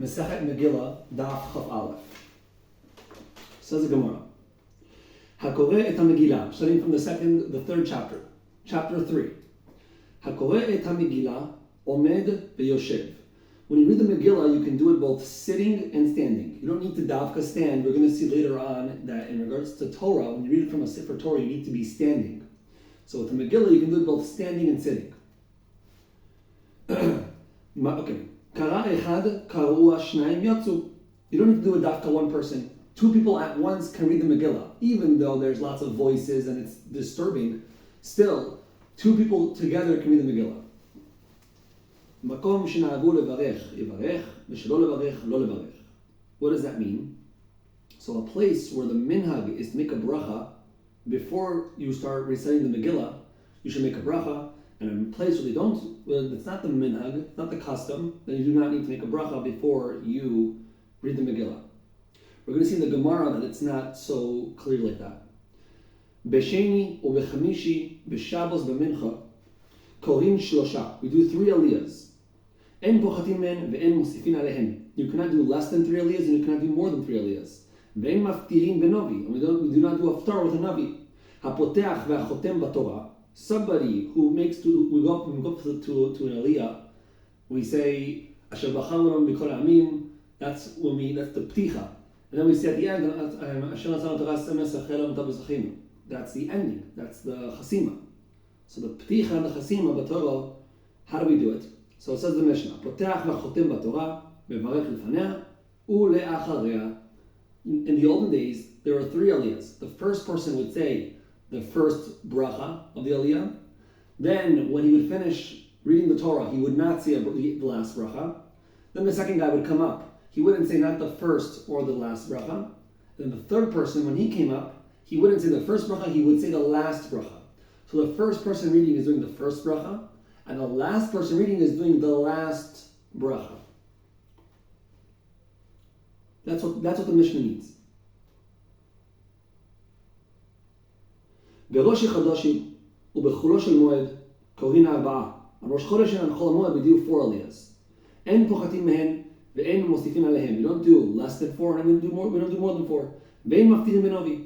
Masechet Megillah, Daf Chaf Aleph. Says the Gemara. Hakoreh et ha-Megillah, studying from the third chapter. Chapter 3. Hakoreh et ha-Megillah, Omed ve'yoshev. When you read the Megillah, you can do it both sitting and standing. You don't need to davka stand. We're going to see later on that in regards to Torah, when you read it from a Sefer Torah, you need to be standing. So with the Megillah, you can do it both standing and sitting. Okay. Kara echad, karua shnayim yatsu. You don't need to do a dafka one person. Two people at once can read the Megillah. Even though there's lots of voices and it's disturbing, still, two people together can read the Megillah. Makom shena'agu levarech, yivarech, v'shelo levarech, lo levarech. What does that mean? So a place where the minhag is to make a bracha, before you start reciting the Megillah, you should make a bracha. And in a place where they don't, well, it's not the minhag, not the custom, then you do not need to make a bracha before you read the Megillah. We're going to see in the Gemara that it's not so clear like that. B'sheni or b'chamishi, b'shabos b'mincha, korin shlosha. We do 3 aliyahs. En pochatim men ve'en mosifin alehem. You cannot do less than 3 aliyahs, and you cannot do more than 3 aliyahs. Ve'en maftirin benovi. And we do not do aftar with a navi. Hapoteach ve'achotem b'torah. Somebody who we go up to an aliyah, we say Asher b'chalom b'kol ha'amim. That's the pticha, and then we say at the end Asher natzanu Torah semes achelam tabezachim. That's the ending. That's the chasima. So the pticha and the chasima b'Torah. How do we do it? So it says the Mishnah: Poteach v'chotem b'Torah mevarech lefanea ule'acharei. In the olden days, there were 3 aliyahs. The first person would say the first bracha of the aliyah. Then, when he would finish reading the Torah, he would not say the last bracha. Then the second guy would come up. He wouldn't say not the first or the last bracha. Then the third person, when he came up, he wouldn't say the first bracha, he would say the last bracha. So the first person reading is doing the first bracha, and the last person reading is doing the last bracha. That's what the Mishnah means. בראש חדשים ובחולו של מועד קוראים 4. על ראש חודש and on חול המועד we do 4 aliyahs. אין פוחתים מהן ואין מוסיפים עליהם. We don't do less than 4 and we don't do more than 4. ואין מפתירים בנובי.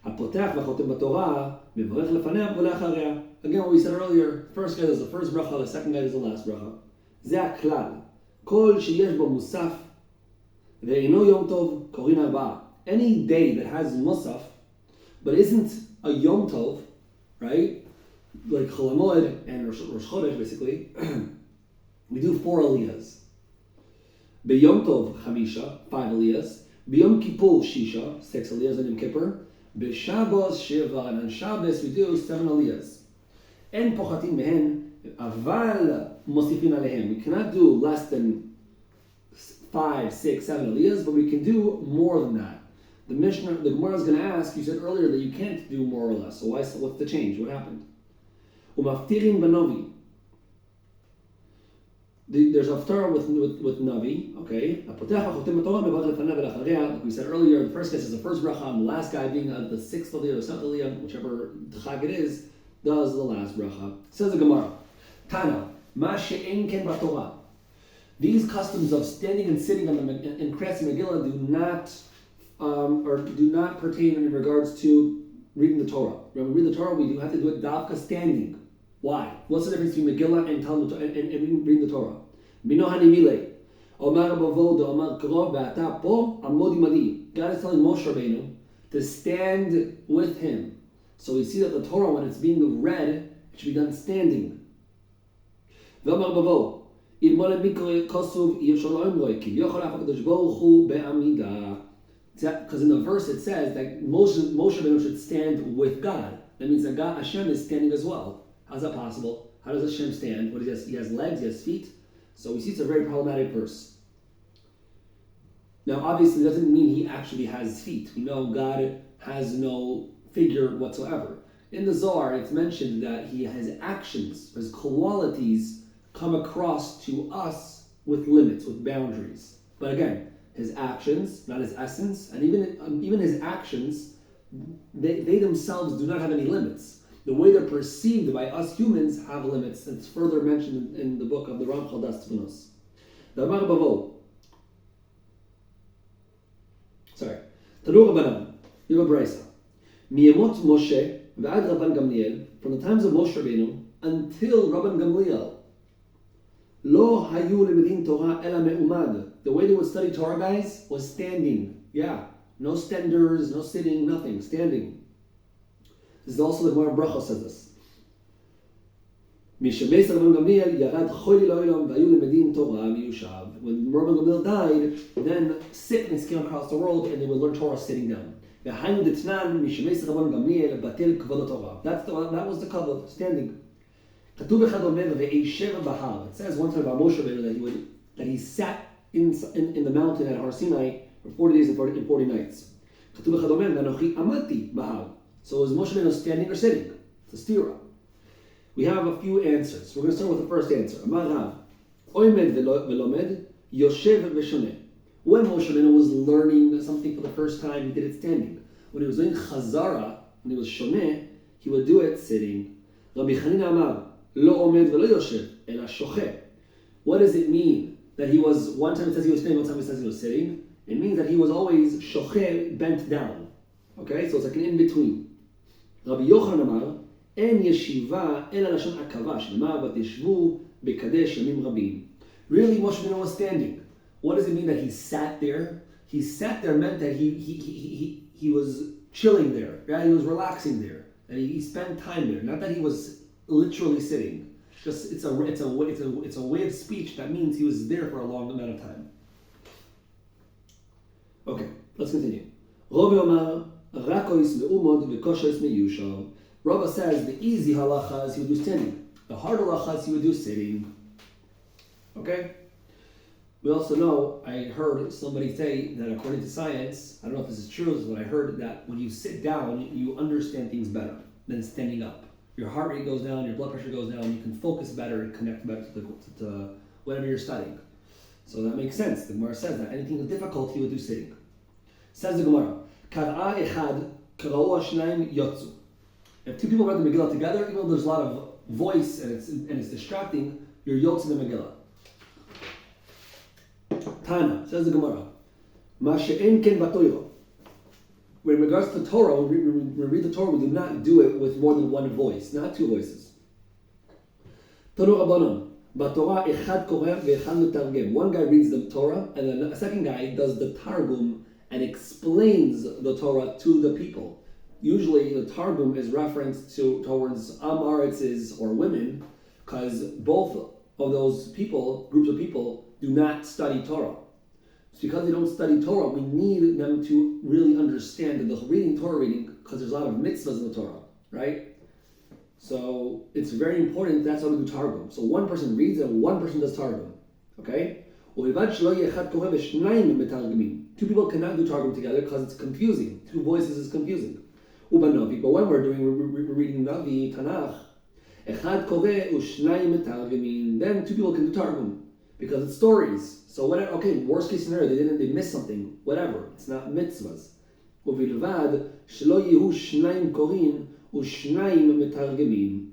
הפותח והחותם בתורה מברך לפניה ולאחריה. Again, what we said earlier, first guy does the first bracha, the second guy does the last bracha. זה הכלל. כל שיש בו מוסף ואינו יום טוב קוראים 4. Any day that has musaf but isn't a Yom Tov, right? Like Chol HaMoed and Rosh Chodesh, basically. We do 4 aliyahs. B'Yom Tov, Chamisha, 5 aliyahs. B'Yom Kippur, Shisha, 6 aliyahs on Yom Kippur. B'Shabbos, Shiva, and on Shabbos we do 7 aliyahs. En pochatim mehen, aval mosifin alehem. We cannot do less than 5, 6, 7 aliyahs, but we can do more than that. The Gemara is going to ask, you said earlier that you can't do more or less, so what's the change? What happened? Umaftirin banovi. There's haftarah with navi, okay? Like we said earlier, the first guy says the first bracha, and the last guy being the 6th aliyah or 7th aliyah, whichever chag it is, does the last bracha. Says the Gemara, Tana, ma she'en ken b'Torah. These customs of standing and sitting in Kriyas Megillah do not pertain in regards to reading the Torah. When we read the Torah, we do have to do it davka standing. Why? What's the difference between Megillah and Talmud and reading the Torah? Mino hanimile. Omar bavod omar krov ve'ata po amod imadi. God is telling Moshe Rabbeinu to stand with him. So we see that the Torah, when it's being read, it should be done standing. Ve'omar bavod ilmol mikre kosuv yishalom loy ki yochol hakadosh baruch hu be'amida. Because in the verse it says that Moshe Rabbeinu should stand with God. That means that God, Hashem, is standing as well. How's that possible? How does Hashem stand? What is he has legs, he has feet. So we see it's a very problematic verse. Now, obviously, it doesn't mean he actually has feet. We know God has no figure whatsoever. In the Zohar, it's mentioned that he has actions, his qualities come across to us with limits, with boundaries. But again, his actions, not his essence, and even his actions, they themselves do not have any limits. The way they're perceived by us humans have limits. It's further mentioned in the book of the Ramchal Das Tvunos. The Amar Bavo, Sorry. Tanu Rabbanan. You have a brisa. Miyemot Moshe v'ad Rabban Gamliel, from the times of Moshe Rabbeinu until Rabban Gamliel, Lo hayu lemedin Torah ela me'umad. The way they would study Torah, guys, was standing. Yeah. No stenders, no sitting, nothing. Standing. This is also the Gemara Bracha says this. When Rabban Gamliel died, then sickness came across the world and they would learn Torah sitting down. That was the kavod, standing. It says one time about Moshe Rabbeinu that he sat in the mountain at Har Sinai for 40 days and 40 nights. So was Moshe Rabbeinu standing or sitting? It's a stira. We have a few answers. We're going to start with the first answer. Amar Rav, Oimed velomed, Yoshev veshoneh. When Moshe Rabbeinu was learning something for the first time, he did it standing. When he was doing Chazara, when he was shoneh, he would do it sitting. Rabbi Chanina Amar, Lo omed velo yoshev, ela shocheh. What does it mean that he was, one time it says he was standing, one time it says he was sitting? It means that he was always shocheh, bent down. Okay, so it's like an in-between. Rabbi Yochanan Amar, En yeshiva ela lashon akava, shnema vatishvu bekadesh yamim rabim. Really, Moshe Rabbeinu was standing. What does it mean that he sat there? He sat there meant that he was chilling there. Right? He was relaxing there, and he spent time there. Not that he was literally sitting. Just it's a way of speech that means he was there for a long amount of time. Okay, let's continue. Rav Omar rakois me'umod v'koshes me'yushav. Rava says the easy halachas he would do standing. The hard halachas he would do sitting. Okay? We also know, I heard somebody say that according to science, I don't know if this is true, this is what I heard, that when you sit down, you understand things better than standing up. Your heart rate goes down, your blood pressure goes down, you can focus better and connect better to whatever you're studying. So that makes sense. The Gemara says that anything difficult he would do sitting. Says the Gemara, Kar'a echad kara'u hashnaim yotzu. If two people read the Megillah together, even though there's a lot of voice and it's distracting, you're yotz in the Megillah. Tana, says the Gemara, Ma she'en ken b'Torah. When regards to Torah, when we read the Torah, we do not do it with more than one voice, not two voices. Tanu Rabbanon, b'Torah echad koreh ve'echad metargem. One guy reads the Torah, and then a second guy does the Targum and explains the Torah to the people. Usually the Targum is referenced towards Amaritzes or women, because both of those people, groups of people, do not study Torah. It's because they don't study Torah, we need them to really understand the Torah reading, because there's a lot of mitzvahs in the Torah, right? So it's very important, that's how we do Targum. So one person reads and one person does Targum, okay? Two people cannot do Targum together because it's confusing. Two voices is confusing. But when we're reading Navi, Tanakh, then two people can do Targum because it's stories. So whatever, okay, worst case scenario, they missed something, whatever. It's not mitzvahs. ובלבד שלא יהיו שניים קוראים ושניים מתרגמים.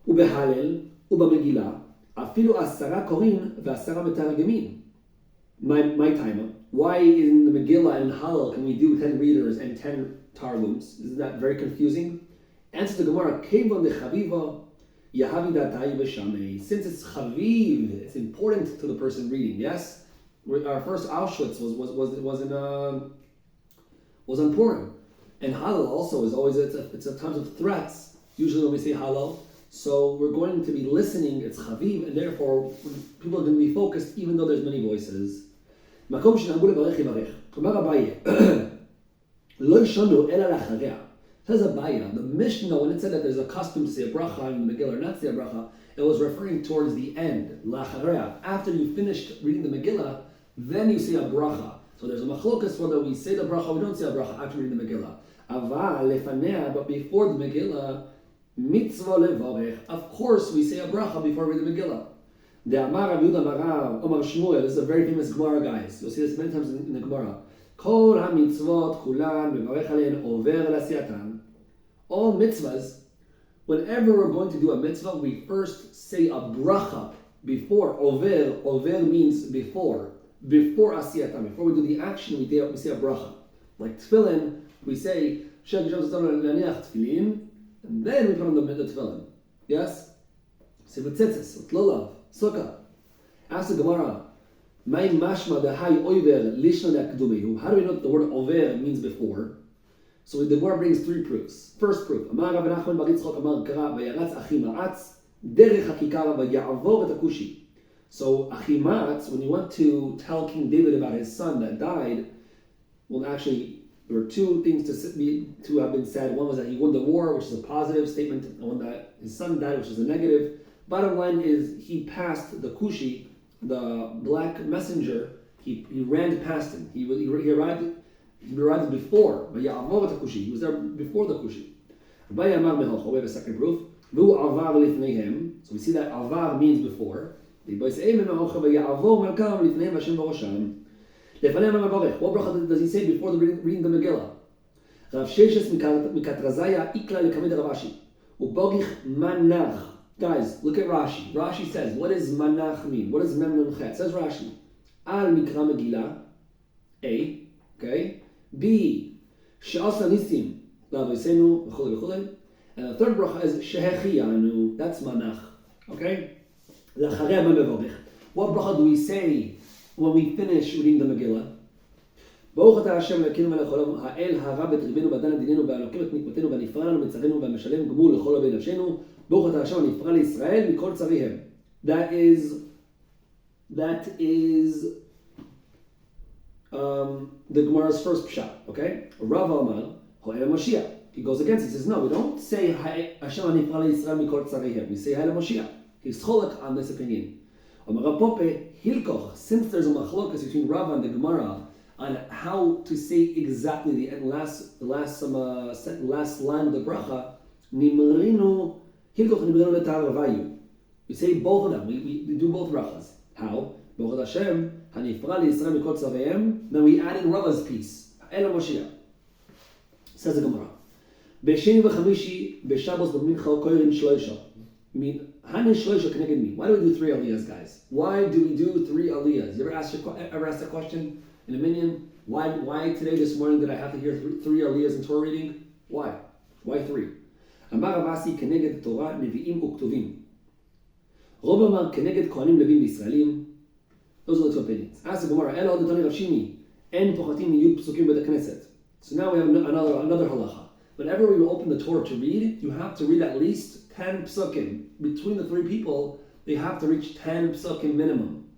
ובהלל ובמגילה אפילו 10 קוראים ו10 מתרגמים. My time. Why in the Megillah and Hallel can we do 10 readers and 10 Targums? Isn't that very confusing? Answer the Gemara, Kevon de Chaviva, Yahavi Datai B'Shamei. Since it's Chaviv, it's important to the person reading, yes? Our first Auschwitz was on Purim. And Hallel also is always, it's a times of threats, usually when we say Hallel. So we're going to be listening, it's Chaviv, and therefore people are going to be focused even though there's many voices. מקום שנהגו לברך יברך. אמר אביי, לא ישנו אלא לאחריה. Says Abaye, the Mishnah, when it said that there's a custom to say a bracha in the Megillah or not to say a bracha, it was referring towards the end, la'achareh. After you finished reading the Megillah, then you say a bracha. So there's a machlokas whether we say the bracha or we don't say a bracha after reading the Megillah. Ava lefanea, but before the Megillah, mitzvah levarech. Of course we say a bracha before we read the Megillah. The Amar Rav Yehuda Amarav Omar Shmuel. This is a very famous Gemara, guys. You'll see this many times in the Gemara. Kol ha-mitzvot kulan mevarech alein over l'asiyatan. All mitzvahs, whenever we're going to do a mitzvah, we first say a bracha before. Over means before. before asiyatam, before we do the action, we say a bracha. Like tefillin, we say and then we put on the tefillin. Yes? Say with tzitzis, with lulav, sukkah. Ask the Gemara, my mashma the hay over lishna le'akdumehu. How do we know that the word over means before? So the Gemara brings three proofs. First proof, Amar Rav Nachman bar Yitzchok Amar Kara vayaratz Achimaatz derech hakikara vaya'avor et hakushi. So Achimaatz, when you want to tell King David about his son that died, well, actually there were two things to have been said. One was that he won the war, which is a positive statement, and one that his son died, which is a negative. Bottom line is he passed the Kushi, the black messenger. He ran past him. He arrived. He arrived before. He was there before the Kushi. We have a second proof. So we see that avar means before. What bracha does he say before reading the Megillah? Rav Shas mikatrazaya ikla lekamed Ravashi. Ubogich manach. Guys, look at Rashi. Rashi says, what does manach mean? What does mem nun chet? Says Rashi, al mikra megillah, A, okay, B, she'asa nisim, la'avoseinu, v'chule v'chule, and the third bracha is shehechiyanu, that's manach, okay? L'charei mem mevorich. What bracha do we say when we finish reading the Megillah? ברוך אתה השם אלוקינו מלך העולם האל הרב את ריבנו בדן דיננו והלוקים את נקמתנו והנפרע לנו מצרינו והמשלם גמול לכל עובד נפשנו ברוך אתה השם הנפרע לישראל מכל צריהם. That is the Gemara's first pshat, okay? Rav Amar Ho'el Mashiach. He goes against it. He says, no, we don't say Hashem הנפרע לישראל מכל צריהם. We say Ho'el Mashiach. He's cholak on this opinion. Amar Rav Pope Hilkoch, since there's a machlokas between Rav and the Gemara on how to say exactly the last line of the bracha, nimrinu hilkoch nimrinu letaravayu. We say both of them. We do both brachas. How? Baruch Hashem hanifra liYisrael mikol tzavayim. Then we add in Rava's piece. El Moshiach. Says the Gemara. B'sheni v'chamishi b'Shabbos b'mincha koirin shloisha. I mean, hanin shloisha connected me. Why do we do three aliyahs, guys? Why do we do three aliyahs? You ever ask that question? In a minyan, why today, this morning, did I have to hear three aliyahs in Torah reading? Why? Why three? Amar Avasi keneged Torah nevi'im uktuvim. Rob Amar keneged kohanim levim v'Yisraelim. Those are the two opinions. Ask the Gemara, El Odetani Rav Shimi, en pochatim yud psukim b'da knesset. So now we have another halacha. Whenever we open the Torah to read, you have to read at least 10 psukim. Between the three people, they have to reach 10 psukim minimum.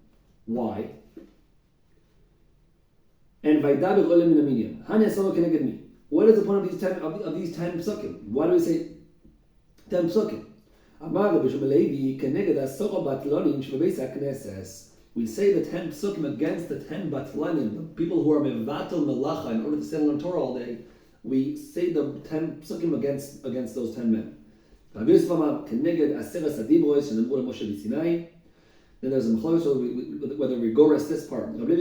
Why? And Vaidaber Olim in a medium. Hanya Solo connected me. What is the point of these 10 psukim? Why do we say 10 psukim? We say the 10 psukim against the 10 batlanim, the people who are mevatel melacha in order to stand on Torah all day. We say the 10 psukim against those 10 men. Then there's a machlokas whether we go rest this part. Rabbi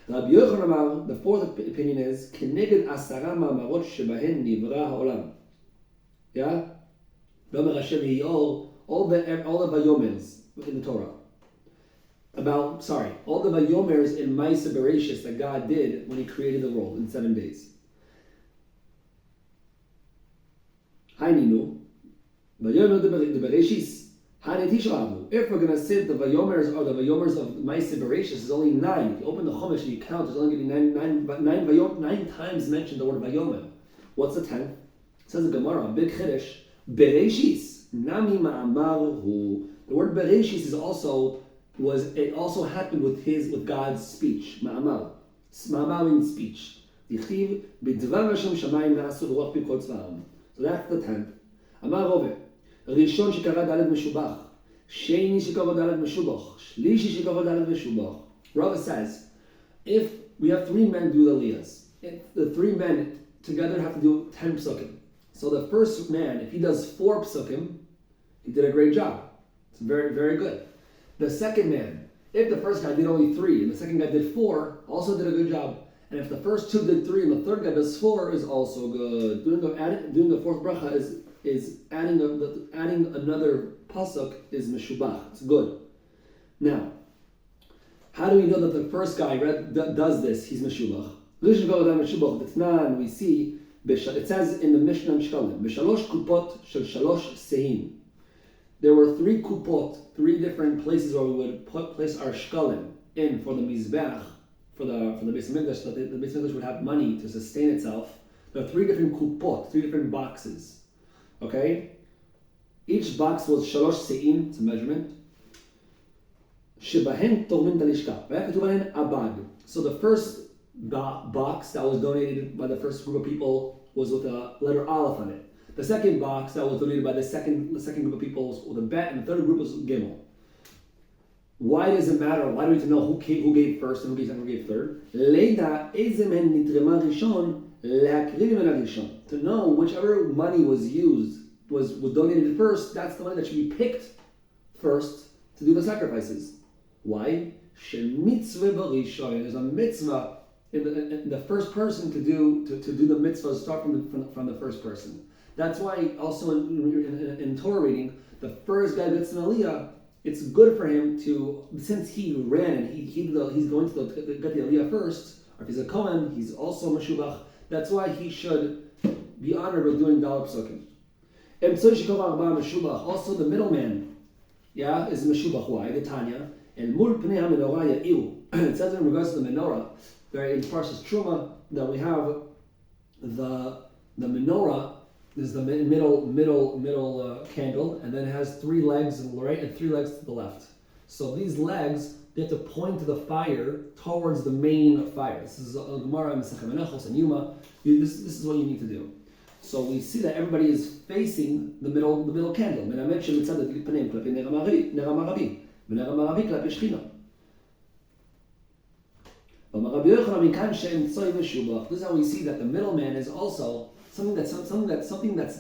Yochanan Amar, the fourth opinion is keneged asara ma'amarot shebahen nivra ha'olam. Yeah, V'amar Hashem hi'or, all the vayomers in the Torah. All the vayomers in Ma'aseh Bereshis that God did when He created the world in 7 days. Haininu, vayomer de Bereshis. If we're going to say the Vayomers or the Vayomers of Ma'aseh Bereshis is only 9. If you open the Chumash and you count, there's only going to be 9 times mentioned the word Vayomer. What's the 10th? It says the Gemara, big Chiddush, Bereshis, Nami Ma'amaru. The word Bereshis is also happened with God's speech. Ma'amar. Ma'amar means speech. Dichtiv, B'dvar Hashem Shamayim Na'asu V'roch B'kol Tzva'am. So that's the 10th. Amar Rove. ראשון שקרא ד' משובח, שני שקרא ד' משובח, שלישי שקרא ד' משובח. Rava says, if we have 3 men do the aliyahs, the 3 men together have to do 10 psukim. So the first man, if he does 4 psukim, he did a great job. It's very, very good. The second man, if the first guy did only 3 and the second guy did 4, also did a good job. And if the first 2 did 3 and the third guy does 4, is also good. Doing the fourth bracha is adding another pasuk is meshubach. It's good. Now, how do we know that the first guy does this? He's Meshubach. We see, it says in the Mishnah Mishkalim, B'shalosh kupot shel shalosh sehin. There were 3 kupot, 3 different places where we would place our shkalim in for the mizbeach, for the Beis Hamikdash, so that the Beis Hamikdash would have money to sustain itself. There are 3 different kupot, 3 different boxes. Okay? Each box was shalosh se'im, it's a measurement. Shebahen tormin talishka. Abad. So the first box that was donated by the first group of people was with a letter Aleph on it. The second box that was donated by the second group of people was with a bet, and the third group was Gimel. Why does it matter? Why do we need to know who gave first and who gave second, who gave third? To know whichever money was used, was donated first, that's the money that should be picked first to do the sacrifices. Why? There's a mitzvah in the first person to do the mitzvah, start from the first person. That's why also in Torah reading, the first guy gets an aliyah. It's good for him to, since he ran and he's going to get the aliyah first, or if he's a Kohen, he's also Meshubach. That's why he should be honored with doing Daled Psukim. Also the middleman, is Meshubach. Why? The Tanya. And Mul Pnei HaMenorah Ya'iru. It says in regards to the menorah, in Parshas Truma, that we have the menorah is the middle candle, and then it has 3 legs to the right and 3 legs to the left. So these legs, they have to point to the fire towards the main fire. This is Gemara, Masechet Menachos, and Yuma. This is what you need to do. So we see that everybody is facing the middle candle. This is how we see that the middleman is also something that's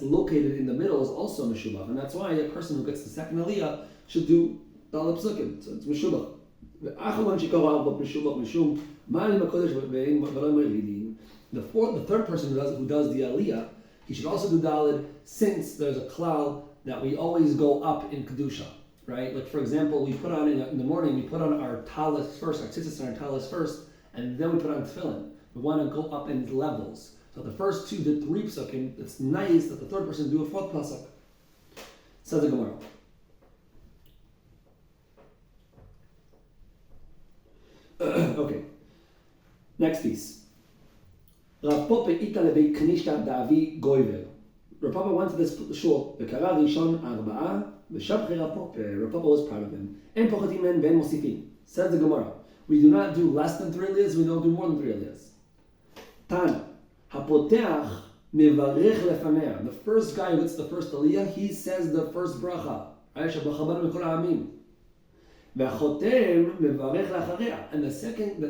located in the middle is also meshubach, and that's why a person who gets the second aliyah should do Daled Psukim. So it's meshubach. The third person who does the aliyah, he should also do Daled, since there's a klal that we always go up in kedusha, right? Like for example, we put on in the morning, we put on our talis first, our tzitzis and our talis first, and then we put on tefillin. We want to go up in levels. So the first 2 did 3 psukim. It's nice that the third person do a 4th pasuk. Says the Gemara. Okay. Next piece. Rav Papa ita lebeit kanishta da'avi goyver. Rav Papa went to this shul. V'kara rishon arba'a v'shabchi Rav Papa. Rav Papa was proud of him. En pochatim men ve'en mosifim. Says the Gemara. We do not do less than 3 aliyahs. We don't do more than 3 aliyahs. Tana. Hapoteach mevarech lefanea. The first guy who gets the first aliyah, he says the first bracha. And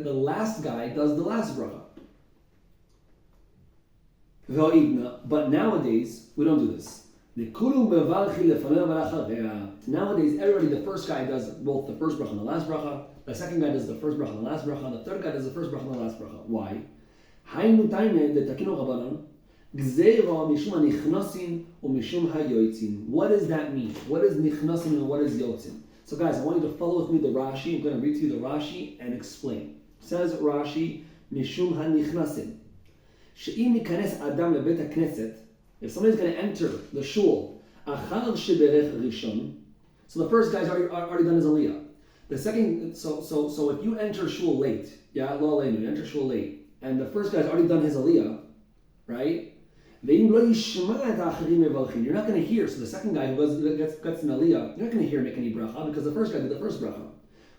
the last guy does the last bracha. But nowadays, we don't do this. Nowadays, everybody, the first guy does both the first bracha and the last bracha. The second guy does the first bracha and the last bracha. And the third guy does the first bracha and the last bracha. Why? What does that mean? What is nichnasim and what is yotzim? So guys, I want you to follow with me the Rashi. I'm going to read to you the Rashi and explain. It says Rashi, mishum ha-nichnasim. She'im yikanes adam lebet ha-knesset. If somebody's going to enter the shul, achar sheberech rishon. So the first guy's already done his aliyah. The second, so if you enter shul late, you enter shul late, and the first guy's already done his aliyah, right? You're not going to hear. So the second guy who gets an aliyah, you're not going to hear him make any bracha because the first guy did the first bracha.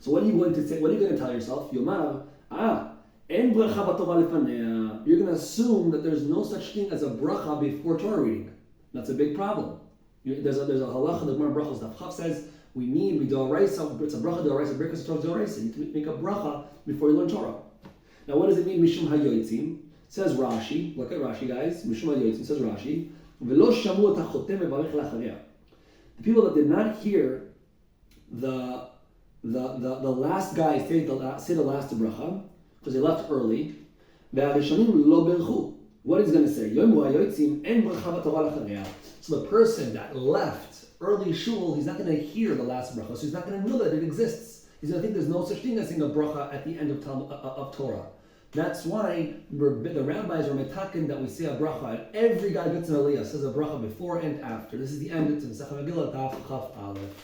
So what are you going to say? What are you going to tell yourself? Yomar, en bracha b'Torah lefanea. You're going to assume that there's no such thing as a bracha before Torah reading. That's a big problem. There's a halacha, the Gemara Brachos Daf Chaf says we do a raisa. It's a bracha d'oraisa, birkas Torah d'oraisa. You need to make a bracha before you learn Torah. Now, what does it mean? Mishum hayotzim. Says Rashi. Look at Rashi, guys. Mishum hayotzim says Rashi. V'lo shamu et hachotem mevarech lacharei. The people that did not hear the last guy say the last bracha because they left early. Ve'arishonim lo berchu. What is going to say? Yomu hayotzim en bracha b'Torah lacharei. So the person that left early shul, he's not going to hear the last bracha, so he's not going to know that it exists. He's going to think there's no such thing as saying a bracha at the end of Torah. That's why the rabbis are metakin that we say a bracha at every guy gets an aliyah says a bracha before and after. This is the end of Masechet Megillah, Daf Chaf Aleph.